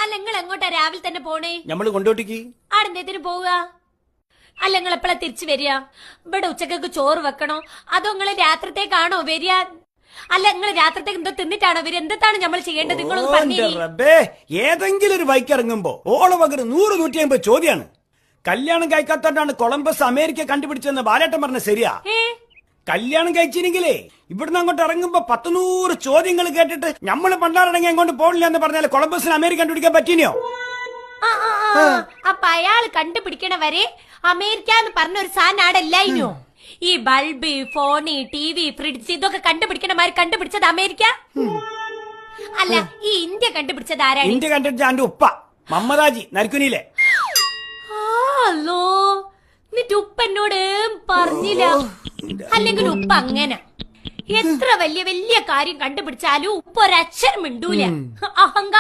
അല്ല നിങ്ങൾ എങ്ങോട്ടാ രാവിലെ തന്നെ പോണേ? ഞമ്മള് കൊണ്ടോട്ടിക്ക്. ആടെന്തേത്തിന് പോവുക? അല്ല നിങ്ങൾ എപ്പോഴാ തിരിച്ചു വരിക? ഇവിടെ ഉച്ചക്കൊക്കെ ചോറ് വെക്കണോ അതോ നിങ്ങൾ രാത്രിത്തേക്കാണോ വരിക? അല്ല നിങ്ങൾ രാത്രിത്തേക്ക് എന്തോ തിന്നിട്ടാണോ വരിക? എന്താണ് നമ്മൾ ചെയ്യേണ്ടത്? നിങ്ങളൊന്ന് പറഞ്ഞു. ഏതെങ്കിലും ഒരു ബൈക്ക് ഇറങ്ങുമ്പോ ഓള പകരം 100-150 ചോദ്യാണ്. കല്യാണം കഴിക്കാത്തോണ്ടാണ് കൊളംബസ് അമേരിക്ക കണ്ടുപിടിച്ചെന്ന് ബാലേട്ടൻ പറഞ്ഞ ശരിയാ? കല്യാണം കഴിച്ചില്ലെങ്കിലേ ഇവിടുന്ന് അങ്ങോട്ട് ഇറങ്ങുമ്പോ 100 ചോദ്യങ്ങൾ കേട്ടിട്ട് നമ്മള് പണ്ടാറടങ്ങി അങ്ങോട്ട് പോണില്ല എന്ന് പറഞ്ഞാൽ കൊളംബസിന് അമേരിക്ക കണ്ടുപിടിക്കാൻ പറ്റിയോ? അപ്പൊ അയാൾ കണ്ടുപിടിക്കണ വരെ അമേരിക്ക എന്ന് പറഞ്ഞ ഒരു സാധനം ആടല്ലായിനോ? ഈ ബൾബ്, ഫോണ്, TV, ഫ്രിഡ്ജ് ഇതൊക്കെ കണ്ടുപിടിക്കണമാര് കണ്ടുപിടിച്ചത് അമേരിക്ക അല്ല. ഈ ഇന്ത്യ കണ്ടുപിടിച്ചത് ആരാണ്? ഇന്ത്യ കണ്ടുപിടിച്ച എന്റെ ഉപ്പ മമ്മദാജി നരക്കുനിയിലെ. അല്ലോ എന്നിട്ട് ഉപ്പ എന്നോട് പറഞ്ഞില്ല. അല്ലെങ്കിൽ ഉപ്പ അങ്ങനെ എത്ര വലിയ വലിയ കാര്യം കണ്ടുപിടിച്ചാലും ഉപ്പ ഒരക്ഷരം മിണ്ടൂല. അഹങ്കാരം.